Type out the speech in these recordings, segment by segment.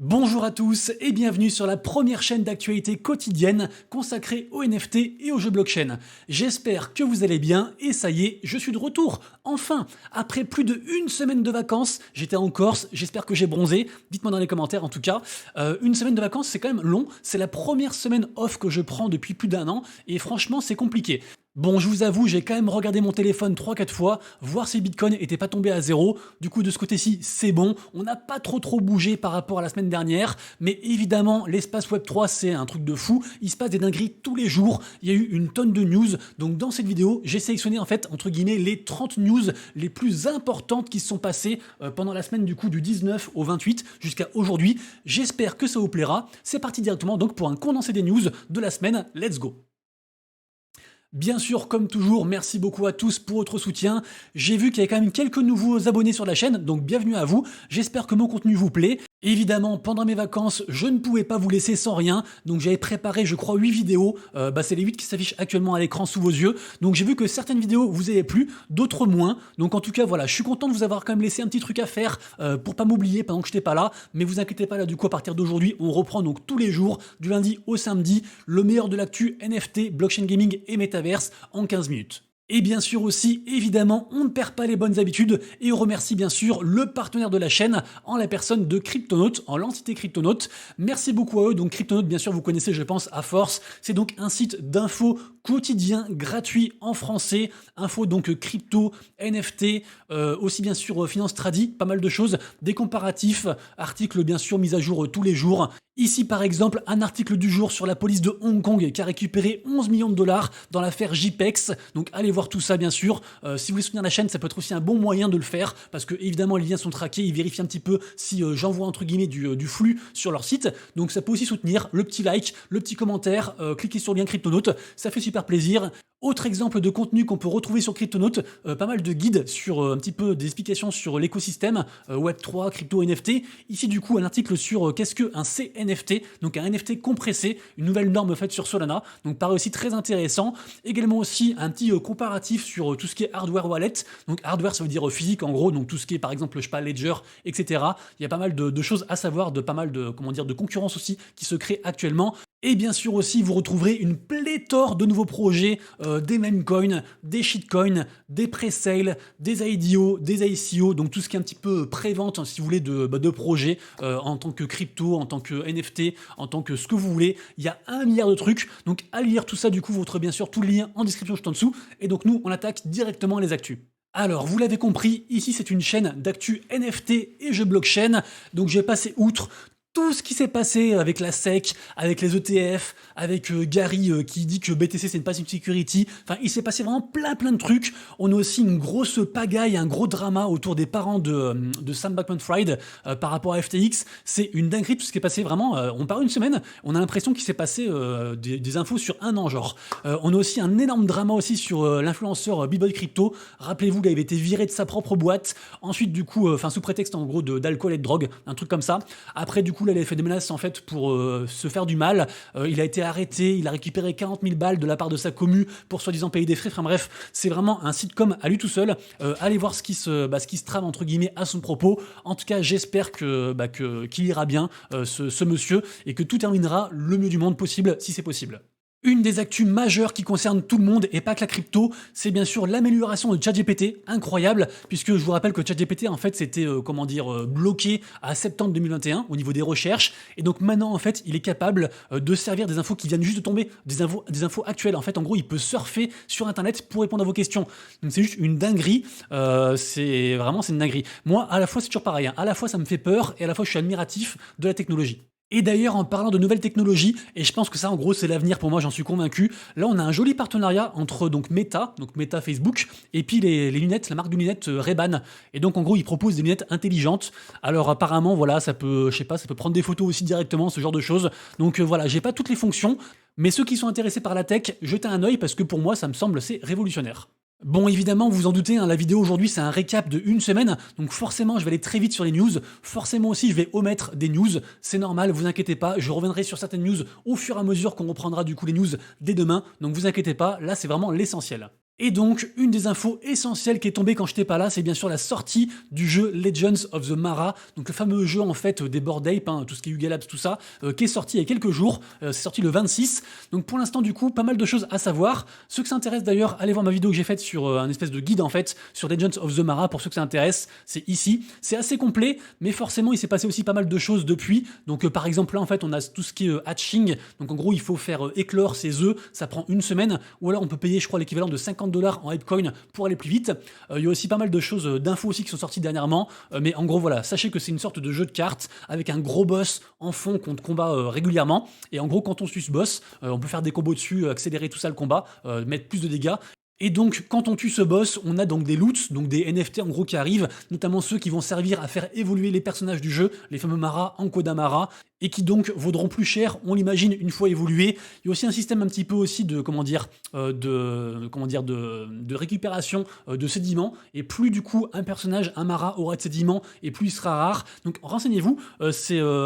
Bonjour à tous et bienvenue sur la première chaîne d'actualité quotidienne consacrée aux NFT et aux jeux blockchain. J'espère que vous allez bien et ça y est, je suis de retour. Enfin, après plus d'une semaine de vacances, j'étais en Corse, j'espère que j'ai bronzé. Dites-moi dans les commentaires en tout cas. Une semaine de vacances, c'est quand même long. C'est la première semaine off que je prends depuis plus d'un an et franchement, c'est compliqué. Bon, je vous avoue, j'ai quand même regardé mon téléphone 3-4 fois, voir si le Bitcoin était pas tombé à zéro. Du coup, de ce côté-ci, c'est bon. On n'a pas trop bougé par rapport à la semaine dernière. Mais évidemment, l'espace Web3, c'est un truc de fou. Il se passe des dingueries tous les jours. Il y a eu une tonne de news. Donc, dans cette vidéo, j'ai sélectionné, en fait, entre guillemets, les 30 news les plus importantes qui se sont passées pendant la semaine, du coup, du 19 au 28 jusqu'à aujourd'hui. J'espère que ça vous plaira. C'est parti directement, donc, pour un condensé des news de la semaine. Let's go! Bien sûr, comme toujours, merci beaucoup à tous pour votre soutien. J'ai vu qu'il y avait quand même quelques nouveaux abonnés sur la chaîne, donc bienvenue à vous. J'espère que mon contenu vous plaît. Évidemment, pendant mes vacances, je ne pouvais pas vous laisser sans rien, donc j'avais préparé, je crois, 8 vidéos. C'est les 8 qui s'affichent actuellement à l'écran sous vos yeux. Donc j'ai vu que certaines vidéos vous avaient plu, d'autres moins. Donc en tout cas, voilà, je suis content de vous avoir quand même laissé un petit truc à faire pour pas m'oublier pendant que je n'étais pas là. Mais vous inquiétez pas, là, du coup, à partir d'aujourd'hui, on reprend donc tous les jours, du lundi au samedi, le meilleur de l'actu NFT, blockchain gaming et metaverse en 15 minutes. Et bien sûr aussi, évidemment, on ne perd pas les bonnes habitudes et on remercie bien sûr le partenaire de la chaîne en la personne de Cryptonaut, en l'entité Cryptonaut. Merci beaucoup à eux. Donc Cryptonaut, bien sûr, vous connaissez, je pense, à force. C'est donc un site d'infos quotidien gratuit en français. Infos donc crypto, NFT, aussi bien sûr finance tradi, pas mal de choses, des comparatifs, articles bien sûr mis à jour tous les jours. Ici par exemple un article du jour sur la police de Hong Kong qui a récupéré 11 millions de dollars dans l'affaire JPEX. Donc allez voir tout ça bien sûr. Si vous voulez soutenir la chaîne, ça peut être aussi un bon moyen de le faire parce que évidemment les liens sont traqués, ils vérifient un petit peu si j'envoie entre guillemets du flux sur leur site. Donc ça peut aussi soutenir, le petit like, le petit commentaire, cliquez sur le lien Cryptonaut, ça fait super plaisir. Autre exemple de contenu qu'on peut retrouver sur Cryptonaut, pas mal de guides sur un petit peu des explications sur l'écosystème Web3, crypto, NFT. Ici du coup un article sur qu'est-ce qu'un CNFT, donc un NFT compressé, une nouvelle norme faite sur Solana, donc paraît aussi très intéressant. Également aussi un petit comparatif sur tout ce qui est hardware wallet, donc hardware ça veut dire physique en gros, donc tout ce qui est par exemple je sais pas Ledger, etc. Il y a pas mal de choses à savoir, de pas mal de comment dire de concurrence aussi qui se crée actuellement. Et bien sûr aussi, vous retrouverez une pléthore de nouveaux projets, des meme coins, des shitcoins, des pre-sales, des IDO, des ICO, donc tout ce qui est un petit peu pré-vente, hein, si vous voulez, de projets en tant que crypto, en tant que NFT, en tant que ce que vous voulez. Il y a 1 milliard de trucs, donc à lire tout ça, du coup, vous retrouverez bien sûr tout le lien en description juste en dessous. Et donc nous, on attaque directement les actus. Alors, vous l'avez compris, ici c'est une chaîne d'actu NFT et jeux blockchain, donc je vais passer outre tout ce qui s'est passé avec la SEC, avec les ETF, avec Gary qui dit que BTC c'est une passive security. Enfin, il s'est passé vraiment plein de trucs. On a aussi une grosse pagaille, un gros drama autour des parents de Sam Bankman-Fried par rapport à FTX. C'est une dinguerie tout ce qui est passé vraiment. On part une semaine, on a l'impression qu'il s'est passé des infos sur un an genre. On a aussi un énorme drama aussi sur l'influenceur B-Boy Crypto. Rappelez-vous, il avait été viré de sa propre boîte. Ensuite, du coup, sous prétexte en gros d'alcool et de drogue, un truc comme ça. Après, du coup, il avait fait des menaces en fait pour se faire du mal. Il a été arrêté, il a récupéré 40 000 balles de la part de sa commu pour soi-disant payer des frais. Enfin bref, c'est vraiment un sitcom à lui tout seul. Allez voir ce qui se trame entre guillemets à son propos. En tout cas, j'espère qu'il ira bien ce monsieur et que tout terminera le mieux du monde possible si c'est possible. Une des actus majeures qui concerne tout le monde et pas que la crypto, c'est bien sûr l'amélioration de ChatGPT, incroyable, puisque je vous rappelle que ChatGPT en fait c'était bloqué à septembre 2021 au niveau des recherches, et donc maintenant en fait il est capable de servir des infos qui viennent juste de tomber, des infos actuelles. En fait en gros il peut surfer sur internet pour répondre à vos questions. Donc c'est juste une dinguerie, c'est une dinguerie. Moi à la fois c'est toujours pareil, hein. À la fois ça me fait peur et à la fois je suis admiratif de la technologie. Et d'ailleurs, en parlant de nouvelles technologies, et je pense que ça, en gros, c'est l'avenir pour moi, j'en suis convaincu. Là, on a un joli partenariat entre donc Meta Facebook, et puis les lunettes, la marque de lunettes Ray-Ban. Et donc, en gros, ils proposent des lunettes intelligentes. Alors, apparemment, voilà, ça peut prendre des photos aussi directement, ce genre de choses. Donc, voilà, j'ai pas toutes les fonctions, mais ceux qui sont intéressés par la tech, jetez un œil parce que pour moi, ça me semble assez révolutionnaire. Bon, évidemment, vous vous en doutez, hein, la vidéo aujourd'hui, c'est un récap de une semaine, donc forcément, je vais aller très vite sur les news. Forcément aussi, je vais omettre des news, c'est normal, vous inquiétez pas, je reviendrai sur certaines news au fur et à mesure qu'on reprendra du coup les news dès demain, donc vous inquiétez pas, là, c'est vraiment l'essentiel. Et donc, une des infos essentielles qui est tombée quand j'étais pas là, c'est bien sûr la sortie du jeu Legends of the Mara, donc le fameux jeu en fait des Bored Ape, hein, tout ce qui est Yuga Labs, tout ça, qui est sorti il y a quelques jours, c'est sorti le 26. Donc pour l'instant du coup, pas mal de choses à savoir. Ceux que ça intéresse d'ailleurs, allez voir ma vidéo que j'ai faite sur un espèce de guide en fait, sur Legends of the Mara, pour ceux que ça intéresse, c'est ici. C'est assez complet, mais forcément il s'est passé aussi pas mal de choses depuis. Donc par exemple là en fait on a tout ce qui est hatching, donc en gros il faut faire éclore ses œufs, ça prend une semaine, ou alors on peut payer je crois l'équivalent de 50 $ en Hypecoin pour aller plus vite. Il y a aussi pas mal de choses d'infos aussi qui sont sorties dernièrement, mais en gros voilà, sachez que c'est une sorte de jeu de cartes avec un gros boss en fond qu'on combat régulièrement, et en gros quand on suit ce boss, on peut faire des combos dessus, accélérer tout ça le combat, mettre plus de dégâts. Et donc, quand on tue ce boss, on a donc des loots, donc des NFT en gros qui arrivent, notamment ceux qui vont servir à faire évoluer les personnages du jeu, les fameux Mara, Ankoda Mara, et qui donc vaudront plus cher, on l'imagine, une fois évolués. Il y a aussi un système un petit peu aussi de, de récupération de sédiments, et plus du coup un personnage, un Mara aura de sédiments, et plus il sera rare. Donc renseignez-vous,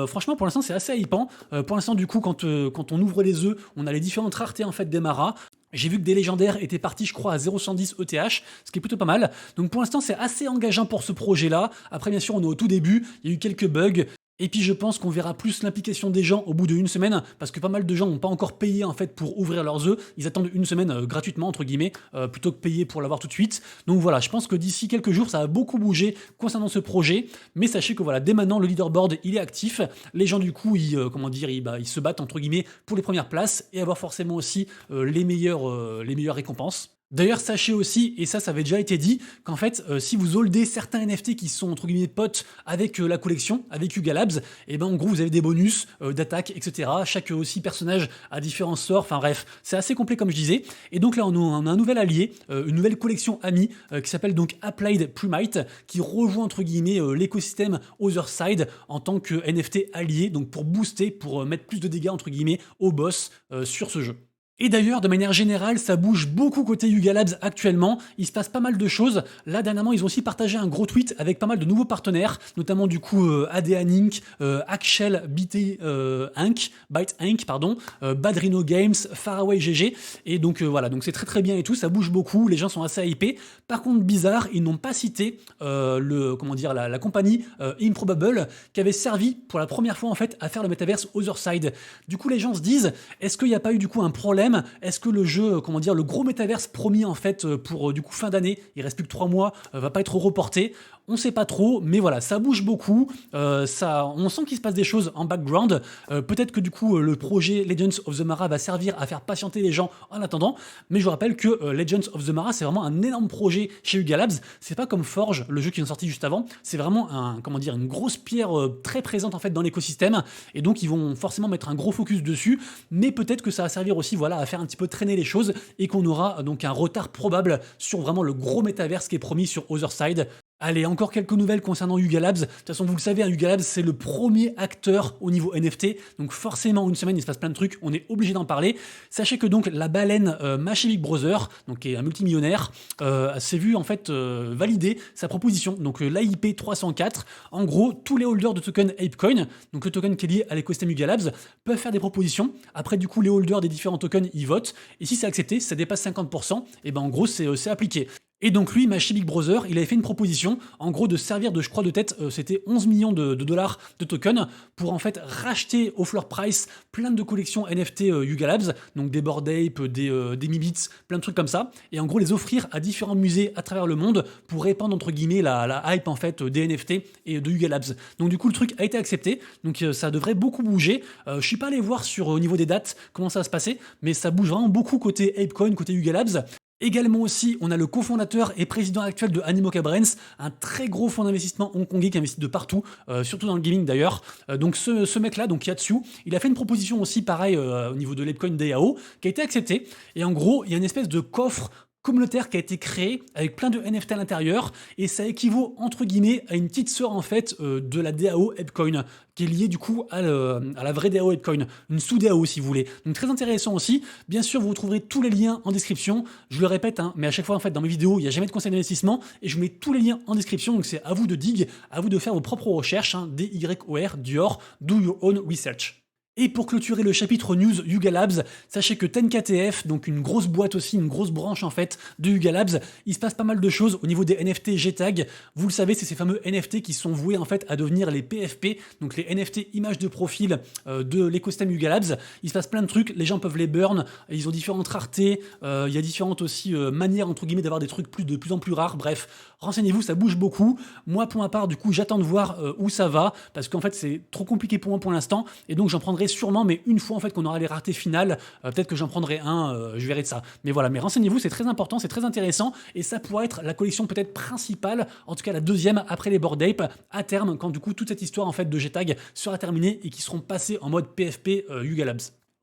franchement pour l'instant c'est assez hypant. Pour l'instant du coup quand on ouvre les œufs, on a les différentes raretés en fait des Mara. J'ai vu que des légendaires étaient partis, je crois, à 0,110 ETH, ce qui est plutôt pas mal. Donc pour l'instant, c'est assez engageant pour ce projet-là. Après, bien sûr, on est au tout début, il y a eu quelques bugs. Et puis je pense qu'on verra plus l'implication des gens au bout d'une semaine, parce que pas mal de gens n'ont pas encore payé en fait pour ouvrir leurs œufs. Ils attendent une semaine gratuitement entre guillemets, plutôt que payer pour l'avoir tout de suite. Donc voilà, je pense que d'ici quelques jours, ça va beaucoup bouger concernant ce projet. Mais sachez que voilà, dès maintenant le leaderboard il est actif. Les gens du coup, ils se battent entre guillemets pour les premières places et avoir forcément aussi les meilleures récompenses. D'ailleurs, sachez aussi, et ça avait déjà été dit, qu'en fait, si vous holdez certains NFT qui sont entre guillemets potes avec la collection, avec Yuga Labs, et ben en gros vous avez des bonus d'attaque, etc. Chaque aussi personnage a différents sorts, enfin bref, c'est assez complet comme je disais. Et donc là on a un nouvel allié, une nouvelle collection amie qui s'appelle donc Applied Primite, qui rejoint entre guillemets l'écosystème Otherside en tant que NFT allié, donc pour booster, pour mettre plus de dégâts entre guillemets au boss sur ce jeu. Et d'ailleurs, de manière générale, ça bouge beaucoup côté Yuga Labs actuellement. Il se passe pas mal de choses. Là, dernièrement, ils ont aussi partagé un gros tweet avec pas mal de nouveaux partenaires, notamment du coup ADN Inc., Axel BT Byte Inc., Badrino Games, Faraway GG. Et donc voilà, donc c'est très très bien et tout, ça bouge beaucoup, les gens sont assez hypés. Par contre, bizarre, ils n'ont pas cité la compagnie Improbable qui avait servi pour la première fois en fait à faire le metaverse Otherside. Du coup, les gens se disent, est-ce qu'il n'y a pas eu du coup un problème? Est-ce que le jeu, le gros métaverse promis en fait pour du coup fin d'année, il reste plus que 3 mois, va pas être reporté? On sait pas trop, mais voilà, ça bouge beaucoup, on sent qu'il se passe des choses en background. Peut-être que du coup le projet Legends of the Mara va servir à faire patienter les gens en attendant, mais je vous rappelle que Legends of the Mara c'est vraiment un énorme projet chez Yuga Labs. C'est pas comme Forge, le jeu qui est sorti juste avant, c'est vraiment une grosse pierre très présente en fait dans l'écosystème, et donc ils vont forcément mettre un gros focus dessus, mais peut-être que ça va servir aussi à faire un petit peu traîner les choses, et qu'on aura donc un retard probable sur vraiment le gros métaverse qui est promis sur Otherside. Allez, encore quelques nouvelles concernant Yuga Labs. De toute façon, vous le savez, Yuga Labs, c'est le premier acteur au niveau NFT. Donc forcément, en une semaine, il se passe plein de trucs. On est obligé d'en parler. Sachez que donc la baleine Mashevik Brother, donc qui est un multimillionnaire, s'est vu en fait valider sa proposition. Donc l'AIP 304. En gros, tous les holders de token Apecoin, donc le token qui est lié à l'écosystème Yuga Labs, peuvent faire des propositions. Après, du coup, les holders des différents tokens, ils votent. Et si c'est accepté, si ça dépasse 50%, et ben en gros, c'est appliqué. Et donc lui, Mashevik Brother, il avait fait une proposition, en gros de servir de, je crois de tête, c'était 11 millions de dollars de tokens, pour en fait racheter au floor price plein de collections NFT Yuga Labs, donc des Bored Ape, des Mibits, plein de trucs comme ça, et en gros les offrir à différents musées à travers le monde pour répandre entre guillemets la hype en fait des NFT et de Yuga Labs. Donc du coup le truc a été accepté, donc ça devrait beaucoup bouger. Je suis pas allé voir au niveau des dates comment ça va se passer, mais ça bouge vraiment beaucoup côté Apecoin, côté Yuga Labs. Également aussi, on a le cofondateur et président actuel de Animoca Brands, un très gros fonds d'investissement hongkongais qui investit de partout, surtout dans le gaming d'ailleurs. Donc ce mec-là, donc Yatsu, il a fait une proposition aussi pareil au niveau de l'Apecoin DAO, qui a été acceptée. Et en gros, il y a une espèce de coffre communautaire qui a été créé avec plein de NFT à l'intérieur, et ça équivaut entre guillemets à une petite sœur en fait de la DAO Apecoin, qui est liée du coup à la vraie DAO Apecoin, une sous-DAO si vous voulez. Donc très intéressant aussi. Bien sûr, vous retrouverez tous les liens en description. Je le répète, mais à chaque fois en fait dans mes vidéos, il n'y a jamais de conseils d'investissement, et je vous mets tous les liens en description. Donc c'est à vous de dig, à vous de faire vos propres recherches, DYOR, Dior, do your own research. Et pour clôturer le chapitre news Yuga Labs, sachez que TenKTF, donc une grosse boîte aussi, une grosse branche en fait de Yuga Labs, il se passe pas mal de choses au niveau des NFT JTAG. Vous le savez, c'est ces fameux NFT qui sont voués en fait à devenir les PFP, donc les NFT images de profil de l'écosystème Yuga Labs. Il se passe plein de trucs, les gens peuvent les burn, ils ont différentes raretés, il y a différentes aussi manières entre guillemets d'avoir des trucs de plus en plus rares. Bref, renseignez-vous, ça bouge beaucoup. Moi pour ma part, du coup, j'attends de voir où ça va parce qu'en fait c'est trop compliqué pour moi pour l'instant et donc j'en prendrai sûrement, mais une fois en fait qu'on aura les raretés finales, peut-être que j'en prendrai un, je verrai de ça. Mais voilà, mais renseignez-vous, c'est très important, c'est très intéressant, et ça pourrait être la collection peut-être principale, en tout cas la deuxième après les Bored Ape, à terme, quand du coup toute cette histoire en fait de JTAG sera terminée et qui seront passés en mode PFP Yuga Labs.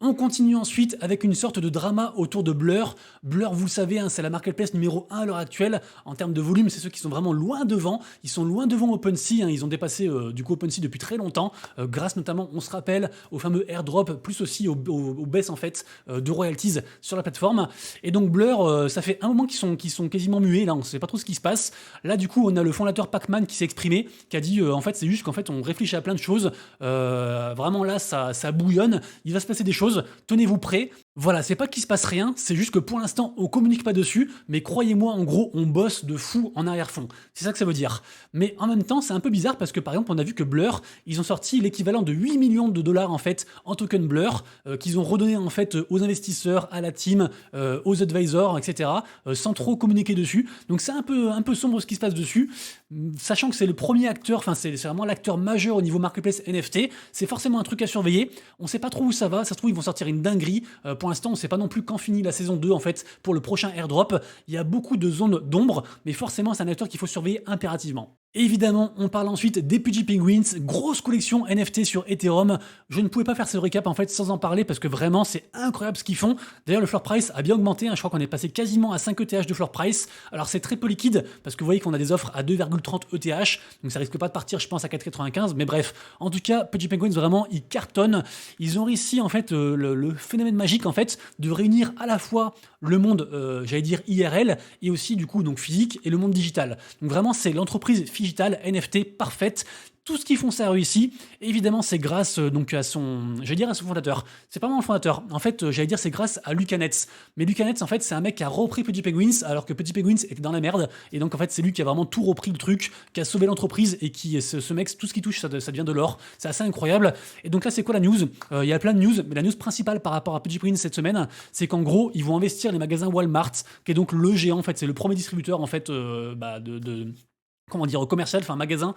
On continue ensuite avec une sorte de drama autour de Blur. Blur, vous le savez, hein, c'est la marketplace numéro 1 à l'heure actuelle. En termes de volume, c'est ceux qui sont vraiment loin devant. Ils sont loin devant OpenSea, hein, ils ont dépassé du coup OpenSea depuis très longtemps, grâce notamment, on se rappelle, au fameux airdrop, plus aussi aux baisses en fait de royalties sur la plateforme. Et donc Blur, ça fait un moment qu'ils sont quasiment muets, là on sait pas trop ce qui se passe. Là du coup, on a le fondateur Pacman qui s'est exprimé, qui a dit en fait c'est juste qu'en fait on réfléchit à plein de choses. Vraiment là, ça bouillonne, il va se passer des choses. Tenez-vous prêts. Voilà, c'est pas qu'il se passe rien, c'est juste que pour l'instant on communique pas dessus, mais croyez-moi, en gros, on bosse de fou en arrière-fond. C'est ça que ça veut dire. Mais en même temps, c'est un peu bizarre parce que par exemple, on a vu que Blur, ils ont sorti l'équivalent de 8 millions de dollars en fait en token Blur, qu'ils ont redonné en fait aux investisseurs, à la team, aux advisors, etc., sans trop communiquer dessus. Donc c'est un peu sombre ce qui se passe dessus, sachant que c'est le premier acteur, enfin c'est vraiment l'acteur majeur au niveau marketplace NFT. C'est forcément un truc à surveiller. On sait pas trop où ça va. Ça se trouve ils vont sortir une dinguerie. Pour l'instant, on ne sait pas non plus quand finit la saison 2 en fait pour le prochain airdrop. Il y a beaucoup de zones d'ombre, mais forcément c'est un acteur qu'il faut surveiller impérativement. Et évidemment, on parle ensuite des Pudgy Penguins, grosse collection NFT sur Ethereum. Je ne pouvais pas faire ce récap en fait sans en parler parce que vraiment c'est incroyable ce qu'ils font. D'ailleurs le floor price a bien augmenté, hein. Je crois qu'on est passé quasiment à 5 ETH de floor price. Alors c'est très peu liquide parce que vous voyez qu'on a des offres à 2,30 ETH, donc ça risque pas de partir je pense à 4,95, mais bref. En tout cas, Pudgy Penguins vraiment ils cartonnent. Ils ont réussi en fait le phénomène magique en fait de réunir à la fois le monde, j'allais dire IRL, et aussi du coup donc physique et le monde digital. Donc vraiment c'est l'entreprise digital NFT parfaite. Tout ce qu'ils font, ça réussit. Et évidemment, c'est grâce donc à son fondateur. C'est pas vraiment le fondateur. En fait, j'allais dire c'est grâce à Luca Netz. Mais Luca Netz, en fait, c'est un mec qui a repris Pudgy Penguins alors que Pudgy Penguins était dans la merde. Et donc, en fait, c'est lui qui a vraiment tout repris le truc, qui a sauvé l'entreprise et qui, ce mec, tout ce qu'il touche, ça devient de l'or. C'est assez incroyable. Et donc là, c'est quoi la news? Il y a plein de news, mais la news principale par rapport à Pudgy Penguins cette semaine, c'est qu'en gros, ils vont investir les magasins Walmart, qui est donc le géant. En fait, c'est le premier distributeur en fait comment dire, commercial, enfin magasin,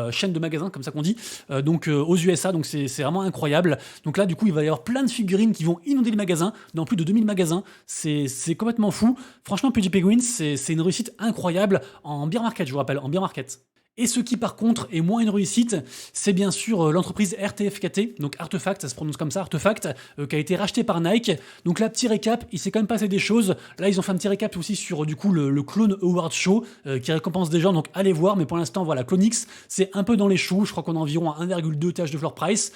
chaîne de magasins, comme ça qu'on dit, donc aux USA, donc c'est vraiment incroyable. Donc là, du coup, il va y avoir plein de figurines qui vont inonder les magasins, dans plus de 2000 magasins, c'est complètement fou. Franchement, Pudgy Penguins, c'est une réussite incroyable en bear market, je vous rappelle, en bear market. Et ce qui par contre est moins une réussite, c'est bien sûr l'entreprise RTFKT, donc Artefact, ça se prononce comme ça, Artefact, qui a été racheté par Nike. Donc là, petit récap, il s'est quand même passé des choses. Là, ils ont fait un petit récap aussi sur du coup le Clone Award Show, qui récompense des gens, donc allez voir. Mais pour l'instant, voilà, Clonix, c'est un peu dans les choux, je crois qu'on a environ à 1,2 TH de floor price.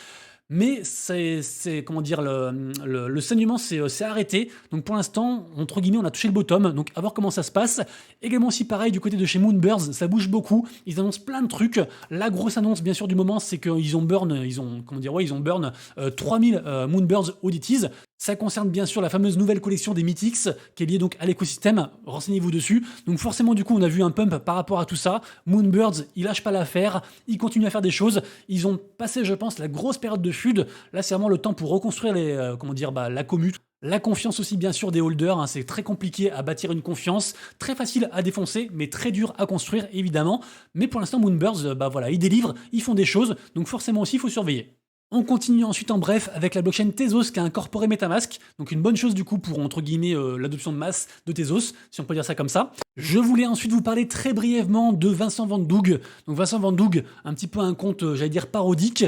Mais c'est comment dire, le saignement s'est arrêté. Donc pour l'instant, entre guillemets, on a touché le bottom. Donc à voir comment ça se passe. Également aussi pareil du côté de chez Moonbirds, ça bouge beaucoup. Ils annoncent plein de trucs. La grosse annonce bien sûr du moment, c'est qu'ils ont burn, ils ont 3000 Moonbirds Oddities. Ça concerne bien sûr la fameuse nouvelle collection des Mythics qui est liée donc à l'écosystème. Renseignez-vous dessus. Donc forcément du coup on a vu un pump par rapport à tout ça. Moonbirds, ils lâchent pas l'affaire, ils continuent à faire des choses. Ils ont passé, je pense, la grosse période de FUD. Là c'est vraiment le temps pour reconstruire la commu. La confiance aussi bien sûr des holders, hein, c'est très compliqué à bâtir une confiance, très facile à défoncer, mais très dur à construire évidemment. Mais pour l'instant Moonbirds, ils délivrent, ils font des choses, donc forcément aussi il faut surveiller. On continue ensuite en bref avec la blockchain Tezos qui a incorporé MetaMask, donc une bonne chose du coup pour entre guillemets l'adoption de masse de Tezos, si on peut dire ça comme ça. Je voulais ensuite vous parler très brièvement de Vincent Van Doug. Donc Vincent Van Doug, un petit peu un compte, j'allais dire parodique,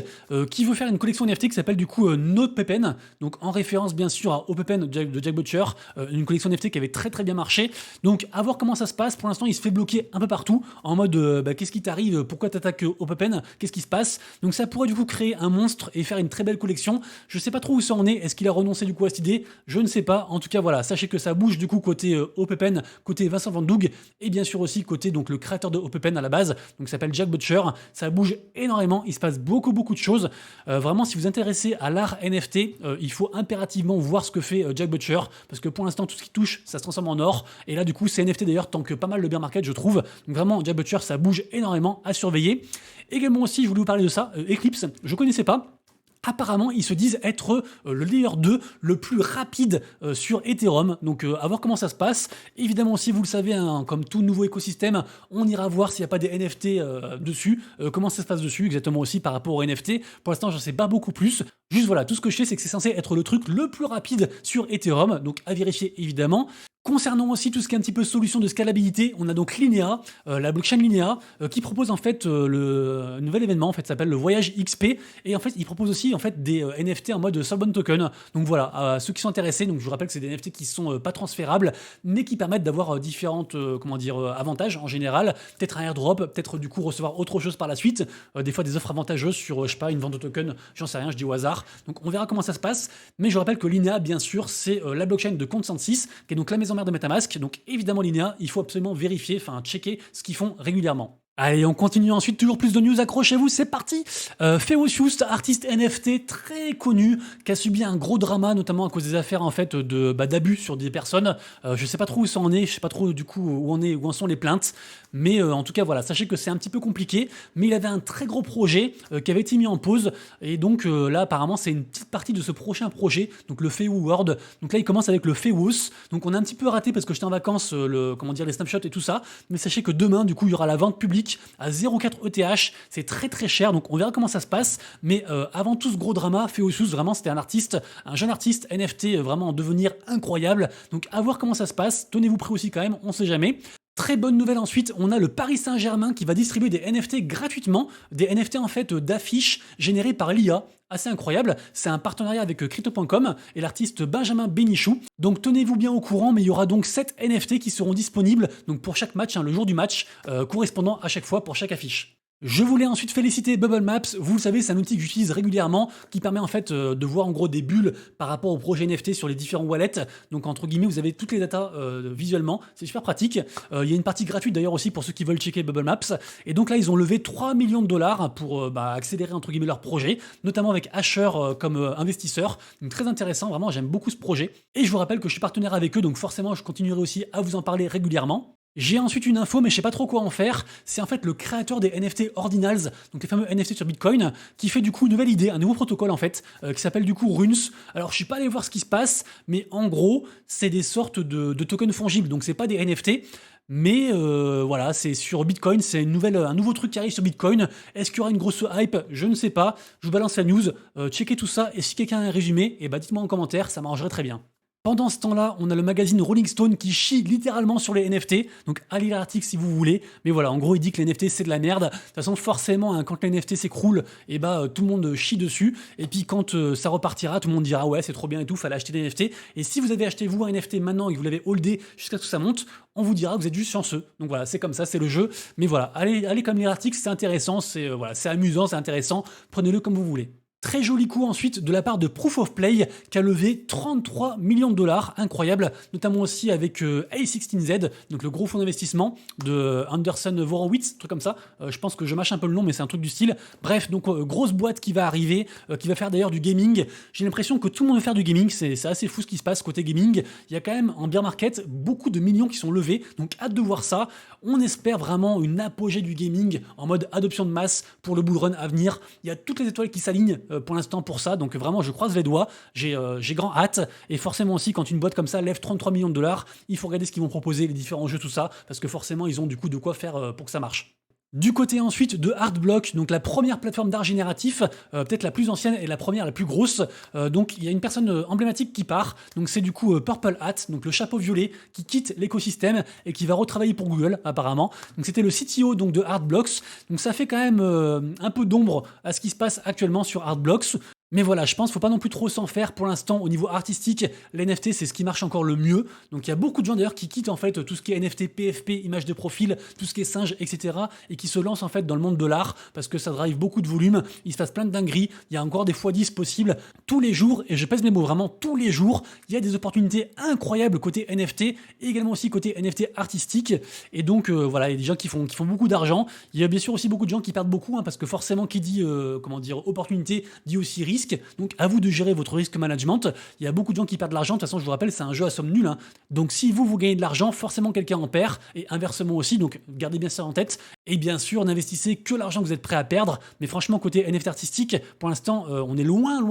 qui veut faire une collection NFT qui s'appelle du coup No Pepen, donc en référence bien sûr à Opepen de Jack Butcher, une collection NFT qui avait très très bien marché. Donc à voir comment ça se passe. Pour l'instant il se fait bloquer un peu partout en mode qu'est-ce qui t'arrive, pourquoi t'attaques Opepen, qu'est-ce qui se passe. Donc ça pourrait du coup créer un monstre et faire une très belle collection. Je sais pas trop où ça en est. Est-ce qu'il a renoncé du coup à cette idée? Je ne sais pas. En tout cas, voilà, sachez que ça bouge du coup côté OPEPEN, côté Vincent Van Doug, et bien sûr aussi côté donc le créateur de OPEPEN à la base, donc s'appelle Jack Butcher. Ça bouge énormément, il se passe beaucoup de choses. Vraiment, si vous vous intéressez à l'art NFT, il faut impérativement voir ce que fait Jack Butcher, parce que pour l'instant, tout ce qui touche, ça se transforme en or. Et là, du coup, c'est NFT d'ailleurs, tant que pas mal le bear market, je trouve. Donc vraiment, Jack Butcher, ça bouge énormément, à surveiller. Également aussi, je voulais vous parler de ça, Eclipse, je connaissais pas. Apparemment, ils se disent être le layer 2 le plus rapide sur Ethereum. Donc, à voir comment ça se passe. Évidemment aussi, vous le savez, hein, comme tout nouveau écosystème, on ira voir s'il n'y a pas des NFT dessus, comment ça se passe dessus, exactement aussi par rapport aux NFT. Pour l'instant, je ne sais pas beaucoup plus. Juste voilà, tout ce que je sais, c'est que c'est censé être le truc le plus rapide sur Ethereum. Donc, à vérifier évidemment. Concernant aussi tout ce qui est un petit peu solution de scalabilité, on a donc Linea, la blockchain Linea, qui propose en fait le nouvel événement, en fait, s'appelle le Voyage XP, et en fait, il propose aussi en fait des NFT en mode Soulbound Token. Donc voilà, ceux qui sont intéressés, donc je vous rappelle que c'est des NFT qui sont pas transférables, mais qui permettent d'avoir différentes, comment dire, avantages en général. Peut-être un airdrop, peut-être du coup recevoir autre chose par la suite, des fois des offres avantageuses sur, je sais pas, une vente de token, j'en sais rien, je dis au hasard. Donc on verra comment ça se passe, mais je vous rappelle que Linea, bien sûr, c'est la blockchain de Consensus, qui est donc la maison mère de MetaMask, donc évidemment Linea, il faut absolument vérifier, enfin checker ce qu'ils font régulièrement. Allez, on continue ensuite, toujours plus de news, accrochez-vous, c'est parti. Fewocious, artiste NFT très connu, qui a subi un gros drama, notamment à cause des affaires en fait d'abus sur des personnes. Je sais pas trop où ça en est, je sais pas trop du coup où en sont les plaintes, mais en tout cas voilà, sachez que c'est un petit peu compliqué, mais il avait un très gros projet qui avait été mis en pause, et donc là apparemment c'est une petite partie de ce prochain projet, donc le Fewu World. Donc là il commence avec le Fewos, donc on a un petit peu raté parce que j'étais en vacances, les snapshots et tout ça, mais sachez que demain du coup il y aura la vente publique à 0,4 ETH, c'est très très cher, donc on verra comment ça se passe, mais avant tout ce gros drama, Fewocious, vraiment c'était un jeune artiste NFT vraiment en devenir incroyable, donc à voir comment ça se passe, tenez-vous prêts aussi quand même, on sait jamais. Très bonne nouvelle ensuite, on a le Paris Saint-Germain qui va distribuer des NFT gratuitement, des NFT en fait d'affiches générées par l'IA. Assez incroyable, c'est un partenariat avec Crypto.com et l'artiste Benjamin Bénichou. Donc tenez-vous bien au courant, mais il y aura donc 7 NFT qui seront disponibles donc pour chaque match, le jour du match, correspondant à chaque fois pour chaque affiche. Je voulais ensuite féliciter Bubble Maps, vous le savez, c'est un outil que j'utilise régulièrement qui permet en fait de voir en gros des bulles par rapport au projet NFT sur les différents wallets. Donc entre guillemets, vous avez toutes les datas visuellement, c'est super pratique. Il y a une partie gratuite d'ailleurs aussi pour ceux qui veulent checker Bubble Maps. Et donc là, ils ont levé 3 millions de dollars pour accélérer entre guillemets leur projet, notamment avec Asher comme investisseur. Donc très intéressant, vraiment, j'aime beaucoup ce projet. Et je vous rappelle que je suis partenaire avec eux, donc forcément, je continuerai aussi à vous en parler régulièrement. J'ai ensuite une info, mais je sais pas trop quoi en faire. C'est en fait le créateur des NFT Ordinals, donc les fameux NFT sur Bitcoin, qui fait du coup une nouvelle idée, un nouveau protocole en fait, qui s'appelle du coup Runes. Alors je suis pas allé voir ce qui se passe, mais en gros, c'est des sortes de tokens fongibles, donc c'est pas des NFT. Mais voilà, c'est sur Bitcoin, c'est un nouveau truc qui arrive sur Bitcoin. Est-ce qu'il y aura une grosse hype? Je ne sais pas. Je vous balance la news, checkez tout ça, et si quelqu'un a un résumé, et bah dites-moi en commentaire, ça m'arrangerait très bien. Pendant ce temps-là, on a le magazine Rolling Stone qui chie littéralement sur les NFT. Donc, allez lire l'article si vous voulez. Mais voilà, en gros, il dit que les NFT, c'est de la merde. De toute façon, forcément, hein, quand les NFT s'écroulent, et tout le monde chie dessus. Et puis, quand ça repartira, tout le monde dira ouais, c'est trop bien et tout, fallait acheter des NFT. Et si vous avez acheté vous un NFT maintenant et que vous l'avez holdé jusqu'à ce que ça monte, on vous dira que vous êtes juste chanceux. Donc voilà, c'est comme ça, c'est le jeu. Mais voilà, allez comme lire l'article, c'est intéressant, c'est amusant, c'est intéressant. Prenez-le comme vous voulez. Très joli coup ensuite de la part de Proof of Play qui a levé 33 millions de dollars, incroyable, notamment aussi avec A16Z, donc le gros fonds d'investissement de Anderson Horowitz, truc comme ça. Je pense que je mâche un peu le nom, mais c'est un truc du style. Bref, donc grosse boîte qui va arriver, qui va faire d'ailleurs du gaming. J'ai l'impression que tout le monde veut faire du gaming, c'est assez fou ce qui se passe côté gaming. Il y a quand même en bear market beaucoup de millions qui sont levés, donc hâte de voir ça. On espère vraiment une apogée du gaming en mode adoption de masse pour le bull run à venir. Il y a toutes les étoiles qui s'alignent pour l'instant pour ça, donc vraiment je croise les doigts, j'ai grand hâte, et forcément aussi quand une boîte comme ça lève 33 millions de dollars, il faut regarder ce qu'ils vont proposer, les différents jeux, tout ça, parce que forcément ils ont du coup de quoi faire pour que ça marche. Du côté ensuite de Artblock, donc la première plateforme d'art génératif, peut-être la plus ancienne et la première la plus grosse. Donc il y a une personne emblématique qui part, donc c'est du coup Purple Hat, donc le chapeau violet, qui quitte l'écosystème et qui va retravailler pour Google apparemment. Donc c'était le CTO donc de Artblocks, donc ça fait quand même un peu d'ombre à ce qui se passe actuellement sur Artblocks. Mais voilà, je pense qu'il faut pas non plus trop s'en faire. Pour l'instant, au niveau artistique, les NFT, c'est ce qui marche encore le mieux. Donc il y a beaucoup de gens d'ailleurs qui quittent en fait tout ce qui est NFT, PFP, image de profil, tout ce qui est singe, etc. et qui se lancent en fait dans le monde de l'art parce que ça drive beaucoup de volume. Il se passe plein de dingueries. Il y a encore des x10 possibles tous les jours. Et je pèse mes mots vraiment tous les jours. Il y a des opportunités incroyables côté NFT et également aussi côté NFT artistique. Et donc voilà, il y a des gens qui font beaucoup d'argent. Il y a bien sûr aussi beaucoup de gens qui perdent beaucoup parce que forcément qui dit opportunité dit aussi risque. Donc à vous de gérer votre risque management. Il y a beaucoup de gens qui perdent de l'argent. De toute façon, je vous rappelle, c'est un jeu à somme nulle. Donc si vous gagnez de l'argent, forcément quelqu'un en perd et inversement aussi. Donc gardez bien ça en tête. Et bien sûr, n'investissez que l'argent que vous êtes prêt à perdre. Mais franchement, côté NFT artistique, pour l'instant, on est loin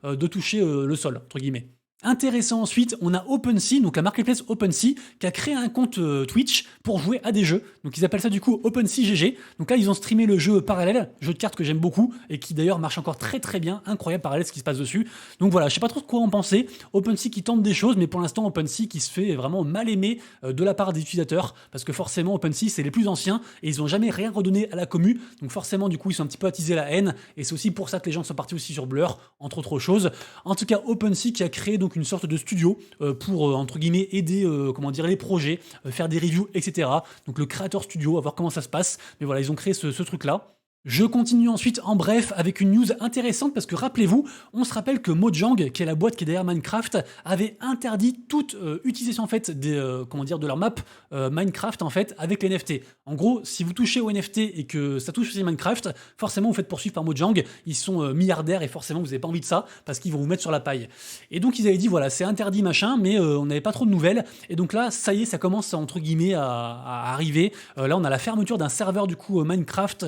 de toucher le sol, entre guillemets. Intéressant ensuite, on a OpenSea, donc la marketplace OpenSea, qui a créé un compte Twitch pour jouer à des jeux. Donc ils appellent ça du coup OpenSea GG. Donc là, ils ont streamé le jeu Parallèle, jeu de cartes que j'aime beaucoup et qui d'ailleurs marche encore très bien, incroyable Parallèle ce qui se passe dessus. Donc voilà, je sais pas trop de quoi en penser. OpenSea qui tente des choses, mais pour l'instant OpenSea qui se fait vraiment mal aimé de la part des utilisateurs, parce que forcément OpenSea c'est les plus anciens et ils ont jamais rien redonné à la commu. Donc forcément du coup ils sont un petit peu attisés la haine et c'est aussi pour ça que les gens sont partis aussi sur Blur, entre autres choses. En tout cas OpenSea qui a créé donc une sorte de studio pour entre guillemets aider les projets, faire des reviews, etc. Donc le créateur studio, à voir comment ça se passe. Mais voilà, ils ont créé ce truc-là. Je continue ensuite en bref avec une news intéressante parce que rappelez-vous, on se rappelle que Mojang, qui est la boîte qui est derrière Minecraft, avait interdit toute utilisation en fait de leur map Minecraft en fait avec les NFT. En gros, si vous touchez aux NFT et que ça touche aussi Minecraft, forcément vous faites poursuivre par Mojang, ils sont milliardaires et forcément vous n'avez pas envie de ça parce qu'ils vont vous mettre sur la paille. Et donc ils avaient dit voilà, c'est interdit machin, mais on n'avait pas trop de nouvelles et donc là ça y est, ça commence entre guillemets à arriver. Là on a la fermeture d'un serveur du coup Minecraft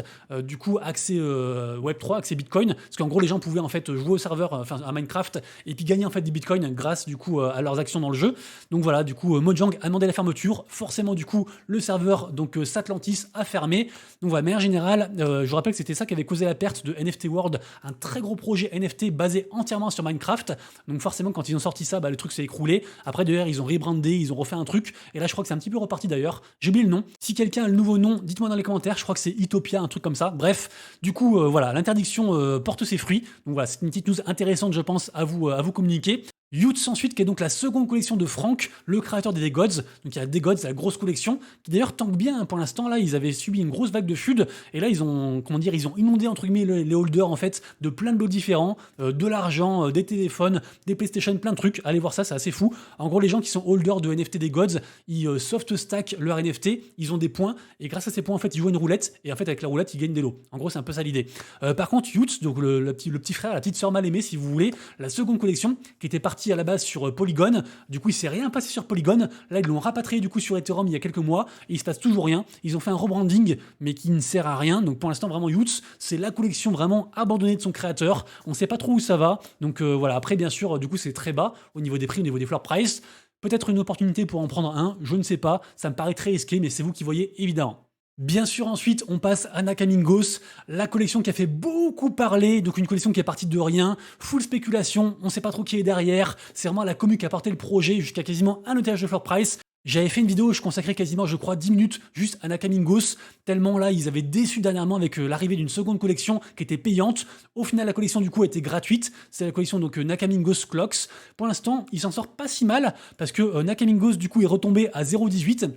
accès Web3, accès Bitcoin, parce qu'en gros les gens pouvaient en fait jouer au serveur, à Minecraft, et puis gagner en fait des Bitcoins grâce du coup à leurs actions dans le jeu. Donc voilà, du coup Mojang a demandé la fermeture, forcément du coup le serveur donc Satlantis a fermé. Donc voilà, de manière générale, je vous rappelle que c'était ça qui avait causé la perte de NFT World, un très gros projet NFT basé entièrement sur Minecraft. Donc forcément quand ils ont sorti ça, le truc s'est écroulé. Après d'ailleurs ils ont rebrandé, ils ont refait un truc, et là je crois que c'est un petit peu reparti d'ailleurs. J'ai oublié le nom. Si quelqu'un a le nouveau nom, dites-moi dans les commentaires. Je crois que c'est Utopia, un truc comme ça. Bref, du coup, voilà, l'interdiction porte ses fruits. Donc voilà, c'est une petite news intéressante, je pense, à vous communiquer. Youths ensuite, qui est donc la seconde collection de Franck, le créateur des Degods. Donc il y a Degods, la grosse collection, qui d'ailleurs tank bien pour l'instant. Là, ils avaient subi une grosse vague de FUD, et là ils ont inondé entre guillemets les holders en fait de plein de lots différents, de l'argent, des téléphones, des PlayStation, plein de trucs. Allez voir ça, c'est assez fou. En gros, les gens qui sont holders de NFT des Gods, ils soft stack leur NFT, ils ont des points, et grâce à ces points en fait ils jouent une roulette, et en fait avec la roulette ils gagnent des lots. En gros, c'est un peu ça l'idée. Par contre, Youths, donc le petit frère, la petite sœur mal aimée si vous voulez, la seconde collection qui était partie à la base sur Polygon. Du coup, il s'est rien passé sur Polygon. Là, ils l'ont rapatrié du coup sur Ethereum il y a quelques mois et il se passe toujours rien. Ils ont fait un rebranding, mais qui ne sert à rien. Donc pour l'instant, vraiment, Youths, c'est la collection vraiment abandonnée de son créateur. On ne sait pas trop où ça va. Donc voilà. Après, bien sûr, du coup, c'est très bas au niveau des prix, au niveau des floor price. Peut-être une opportunité pour en prendre un. Je ne sais pas. Ça me paraît très risqué, mais c'est vous qui voyez évidemment. Bien sûr, ensuite, on passe à Nakamingos, la collection qui a fait beaucoup parler, donc une collection qui est partie de rien, full spéculation, on sait pas trop qui est derrière, c'est vraiment la commu qui a porté le projet jusqu'à quasiment un otage de floor price. J'avais fait une vidéo où je consacrais quasiment, je crois, 10 minutes juste à Nakamingos, tellement là, ils avaient déçu dernièrement avec l'arrivée d'une seconde collection qui était payante. Au final, la collection, du coup, était gratuite. C'est la collection, donc, Nakamingos Clocks. Pour l'instant, il s'en sort pas si mal, parce que Nakamingos, du coup, est retombé à 0,18.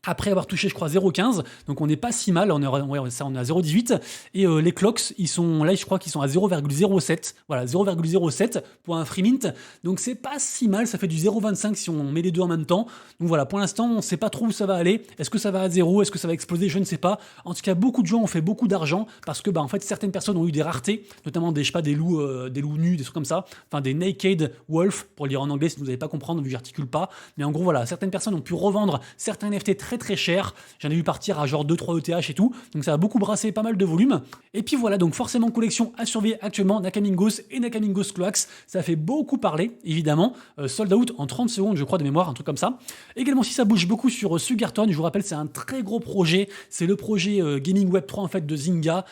Après avoir touché, je crois, 0,15, donc on n'est pas si mal, on est à 0,18, et les clocks, ils sont là, je crois qu'ils sont à 0,07, voilà, 0,07 pour un free mint, donc c'est pas si mal, ça fait du 0,25 si on met les deux en même temps, donc voilà, pour l'instant, on sait pas trop où ça va aller, est-ce que ça va à 0, est-ce que ça va exploser, je ne sais pas, en tout cas, beaucoup de gens ont fait beaucoup d'argent, parce que, en fait, certaines personnes ont eu des raretés, notamment des, je sais pas, des loups nus, des trucs comme ça, enfin, des naked wolf, pour le dire en anglais, si vous n'allez pas comprendre, vu que j'articule pas, mais en gros, voilà, certaines personnes ont pu revendre certains NFT très cher, j'en ai vu partir à genre 2-3 ETH et tout, donc ça a beaucoup brassé pas mal de volume, et puis voilà, donc forcément collection à surveiller actuellement, Nakamingos et Nakamingos Cloaks, ça fait beaucoup parler, évidemment, sold out en 30 secondes je crois de mémoire, un truc comme ça. Également si ça bouge beaucoup sur Sugarton, je vous rappelle c'est un très gros projet, c'est le projet Gaming Web 3 en fait de Zynga,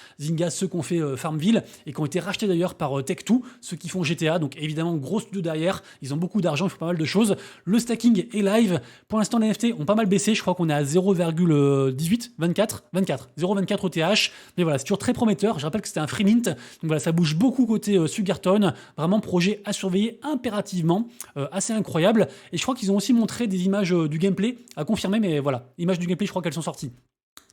ceux qui ont fait Farmville, et qui ont été rachetés d'ailleurs par Tech2, ceux qui font GTA, donc évidemment gros studio derrière, ils ont beaucoup d'argent, ils font pas mal de choses, le stacking est live, pour l'instant les NFT ont pas mal baissé, je crois qu'on on est à 0,18, 24, 0,24 ETH. Mais voilà, c'est toujours très prometteur. Je rappelle que c'était un free mint. Donc voilà, ça bouge beaucoup côté Sugarton. Vraiment, projet à surveiller impérativement. Assez incroyable. Et je crois qu'ils ont aussi montré des images du gameplay à confirmer. Mais voilà, images du gameplay, je crois qu'elles sont sorties.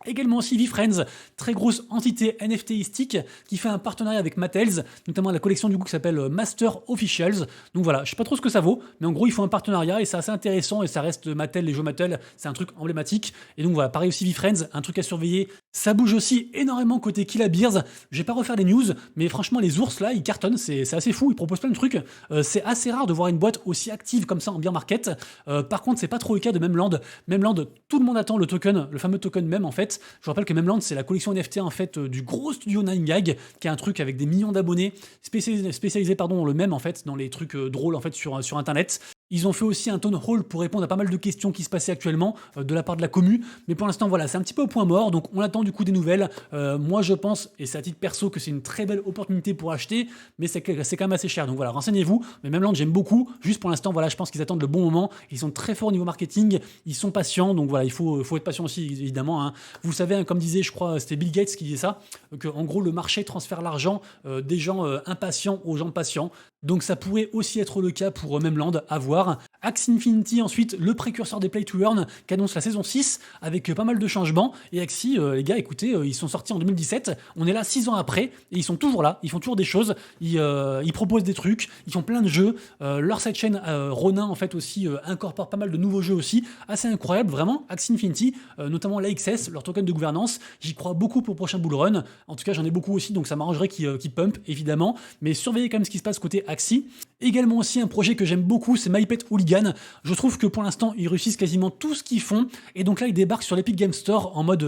Également aussi VeeFriends, très grosse entité NFTistique qui fait un partenariat avec Mattels, notamment la collection du coup qui s'appelle Master Officials. Donc voilà, je sais pas trop ce que ça vaut, mais en gros ils font un partenariat et c'est assez intéressant et ça reste Mattel, les jeux Mattel, c'est un truc emblématique. Et donc voilà, pareil aussi VeeFriends, un truc à surveiller. Ça bouge aussi énormément côté Kill a Bears. Je vais pas refaire les news, mais franchement les ours là, ils cartonnent, c'est assez fou, ils proposent plein de trucs. C'est assez rare de voir une boîte aussi active comme ça en bear market. Par contre, c'est pas trop le cas de Memland. Memland, tout le monde attend le token, le fameux token même en fait. Je vous rappelle que Memland, c'est la collection NFT en fait du gros studio 9gag, qui est un truc avec des millions d'abonnés, spécialisé dans le même en fait, dans les trucs drôles en fait sur internet. Ils ont fait aussi un town hall pour répondre à pas mal de questions qui se passaient actuellement de la part de la commu. Mais pour l'instant, voilà, c'est un petit peu au point mort. Donc on attend du coup des nouvelles. Moi, je pense, et c'est à titre perso, que c'est une très belle opportunité pour acheter. Mais c'est quand même assez cher. Donc voilà, renseignez-vous. Mais Memland, j'aime beaucoup. Juste pour l'instant, voilà, je pense qu'ils attendent le bon moment. Ils sont très forts au niveau marketing. Ils sont patients. Donc voilà, il faut être patient aussi, évidemment. Hein. Vous savez, hein, comme disait, je crois, c'était Bill Gates qui disait ça, que en gros, le marché transfère l'argent des gens impatients aux gens patients. Donc ça pourrait aussi être le cas pour Memland, à voir. Axie Infinity, ensuite, le précurseur des Play to Earn, qui annonce la saison 6, avec pas mal de changements. Et Axie, les gars, écoutez, ils sont sortis en 2017, on est là 6 ans après, et ils sont toujours là, ils font toujours des choses, ils proposent des trucs, ils font plein de jeux. Leur sidechain Ronin, en fait, aussi, incorpore pas mal de nouveaux jeux aussi, assez incroyable, vraiment. Axie Infinity, notamment l'AXS, leur token de gouvernance, j'y crois beaucoup pour le prochain bull run. En tout cas, j'en ai beaucoup aussi, donc ça m'arrangerait qu'ils pump, évidemment. Mais surveillez quand même ce qui se passe côté Axie. Également aussi un projet que j'aime beaucoup, c'est MyPet Hooligan. Je trouve que pour l'instant, ils réussissent quasiment tout ce qu'ils font. Et donc là, ils débarquent sur l'Epic Game Store en mode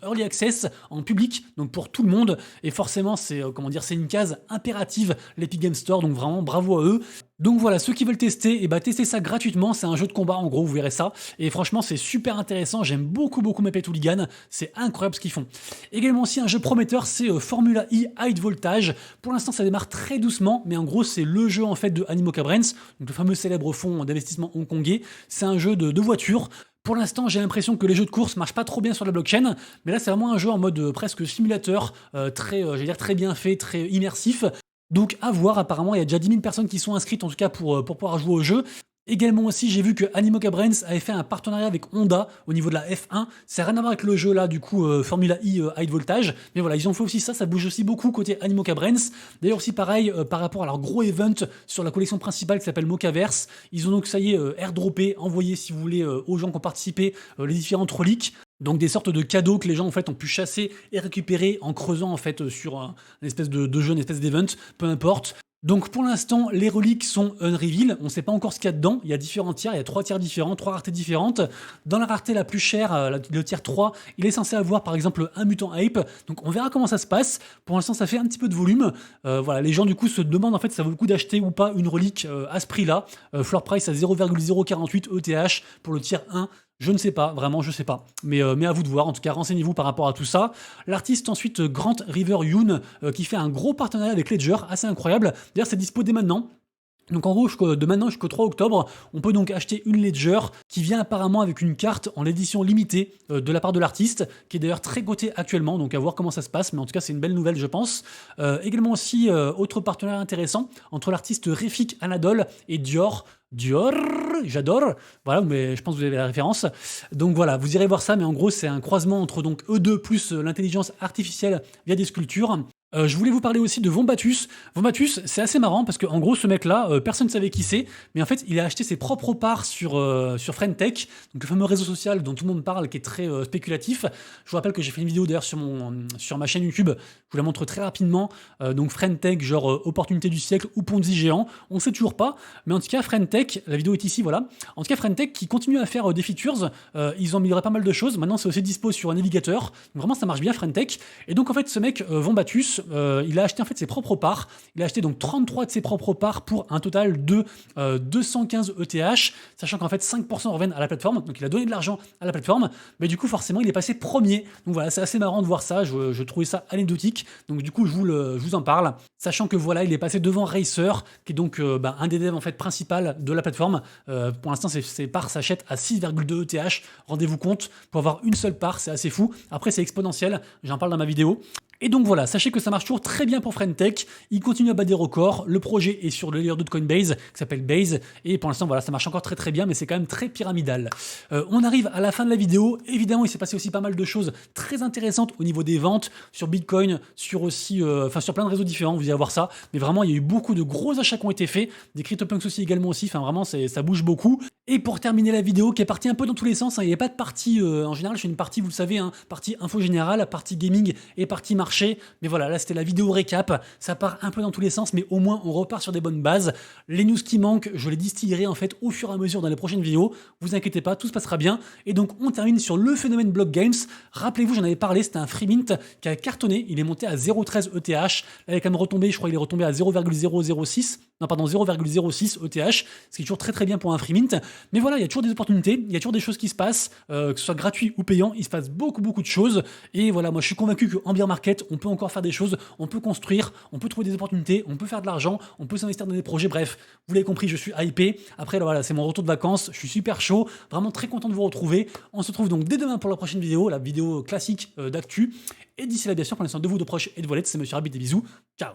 Early Access, en public, donc pour tout le monde. Et forcément, c'est c'est une case impérative, l'Epic Game Store. Donc vraiment, bravo à eux. Donc voilà, ceux qui veulent tester, testez ça gratuitement. C'est un jeu de combat, en gros, vous verrez ça. Et franchement, c'est super intéressant. J'aime beaucoup MyPet Hooligan. C'est incroyable ce qu'ils font. Également aussi, un jeu prometteur, c'est Formula E High Voltage. Pour l'instant, ça démarre très doucement, mais en gros, c'est le jeu en fait de Animoca Brands, donc le fameux célèbre fonds d'investissement hongkongais. C'est un jeu de voiture. Pour l'instant, j'ai l'impression que les jeux de course marchent pas trop bien sur la blockchain, mais là, c'est vraiment un jeu en mode presque simulateur, très bien fait, très immersif. Donc à voir, apparemment, il y a déjà 10 000 personnes qui sont inscrites, en tout cas pour pouvoir jouer au jeu. Également aussi, j'ai vu que Animoca Brands avait fait un partenariat avec Honda au niveau de la F1. Ça n'a rien à voir avec le jeu là, du coup, Formula E High Voltage. Mais voilà, ils ont fait aussi ça bouge aussi beaucoup côté Animoca Brands. D'ailleurs aussi pareil, par rapport à leur gros event sur la collection principale qui s'appelle Mocaverse. Ils ont donc, ça y est, airdroppé, envoyé si vous voulez aux gens qui ont participé les différentes reliques. Donc des sortes de cadeaux que les gens en fait ont pu chasser et récupérer en creusant en fait sur une espèce de jeu, une espèce d'event, peu importe. Donc pour l'instant, les reliques sont unreveal, on ne sait pas encore ce qu'il y a dedans, il y a différents tiers, il y a 3 tiers différents, 3 raretés différentes. Dans la rareté la plus chère, le tiers 3, il est censé avoir par exemple un mutant ape, donc on verra comment ça se passe. Pour l'instant ça fait un petit peu de volume, voilà, les gens du coup se demandent en fait si ça vaut le coup d'acheter ou pas une relique à ce prix-là. Floor price à 0,048 ETH pour le tiers 1. Je ne sais pas, vraiment, je sais pas. Mais à vous de voir. En tout cas, renseignez-vous par rapport à tout ça. L'artiste ensuite, Grant River Yoon, qui fait un gros partenariat avec Ledger, assez incroyable. D'ailleurs, c'est dispo dès maintenant. Donc en gros, de maintenant jusqu'au 3 octobre, on peut donc acheter une Ledger qui vient apparemment avec une carte en édition limitée de la part de l'artiste, qui est d'ailleurs très cotée actuellement, donc à voir comment ça se passe, mais en tout cas c'est une belle nouvelle je pense. Également aussi, autre partenariat intéressant entre l'artiste Refik Anadol et Dior, j'adore, voilà, mais je pense que vous avez la référence. Donc voilà, vous irez voir ça, mais en geux c'est un croisement entre donc eux deux plus l'intelligence artificielle via des sculptures. Je voulais vous parler aussi de Vombatus. Vombatus, c'est assez marrant parce qu'en gros, ce mec-là, personne ne savait qui c'est, mais en fait, il a acheté ses propres parts sur Friendtech, donc le fameux réseau social dont tout le monde parle, qui est très spéculatif. Je vous rappelle que j'ai fait une vidéo d'ailleurs sur ma chaîne YouTube, je vous la montre très rapidement. Donc Friendtech, genre opportunité du siècle ou Ponzi géant, on ne sait toujours pas, mais en tout cas, Friendtech, la vidéo est ici, voilà. En tout cas, Friendtech qui continue à faire des features, ils ont amélioré pas mal de choses. Maintenant, c'est aussi dispo sur un navigateur, donc vraiment, ça marche bien, Friendtech. Et donc, en fait, ce mec, Vombatus, plus, il a acheté en fait ses propres parts. Il a acheté donc 33 de ses propres parts pour un total de 215 ETH, sachant qu'en fait 5% reviennent à la plateforme. Donc il a donné de l'argent à la plateforme, mais du coup forcément il est passé premier. Donc voilà, c'est assez marrant de voir ça. Je trouvais ça anecdotique. Donc du coup je vous en parle, sachant que voilà, il est passé devant Racer, qui est donc un des devs en fait principal de la plateforme. Pour l'instant, ses parts s'achètent à 6,2 ETH. Rendez-vous compte, pour avoir une seule part, c'est assez fou. Après, c'est exponentiel. J'en parle dans ma vidéo. Et donc voilà, sachez que ça marche toujours très bien pour Friendtech. Il continue à battre des records. Le projet est sur le layer 2 de Coinbase, qui s'appelle Base. Et pour l'instant, voilà, ça marche encore très très bien, mais c'est quand même très pyramidal. On arrive à la fin de la vidéo. Évidemment, il s'est passé aussi pas mal de choses très intéressantes au niveau des ventes, sur Bitcoin, sur aussi, sur plein de réseaux différents. Vous allez voir ça. Mais vraiment, il y a eu beaucoup de gros achats qui ont été faits. Des CryptoPunks aussi également aussi. Enfin, vraiment, ça bouge beaucoup. Et pour terminer la vidéo, qui est partie un peu dans tous les sens, il n'y avait pas de partie, en général, je fais une partie, vous le savez, partie info générale, partie gaming et partie marché. Mais voilà, là, c'était la vidéo récap. Ça part un peu dans tous les sens, mais au moins, on repart sur des bonnes bases. Les news qui manquent, je les distillerai en fait au fur et à mesure dans les prochaines vidéos. Vous inquiétez pas, tout se passera bien. Et donc, on termine sur le phénomène Block Games. Rappelez-vous, j'en avais parlé, c'était un free mint qui a cartonné. Il est monté à 0,13 ETH. Là, il est quand même retombé, je crois qu'il est retombé à 0,006. Non, pardon, 0,06 ETH, ce qui est toujours très très bien pour un free mint. Mais voilà, il y a toujours des opportunités, il y a toujours des choses qui se passent, que ce soit gratuit ou payant, il se passe beaucoup de choses. Et voilà, moi je suis convaincu qu'en bear market, on peut encore faire des choses, on peut construire, on peut trouver des opportunités, on peut faire de l'argent, on peut s'investir dans des projets, bref, vous l'avez compris, je suis hypé. Après, là, voilà, c'est mon retour de vacances, je suis super chaud, vraiment très content de vous retrouver. On se retrouve donc dès demain pour la prochaine vidéo, la vidéo classique d'actu. Et d'ici là, bien sûr, prenez soin de vous, de proches et de vos lettres. C'est Monsieur Rabbit, des bisous, ciao.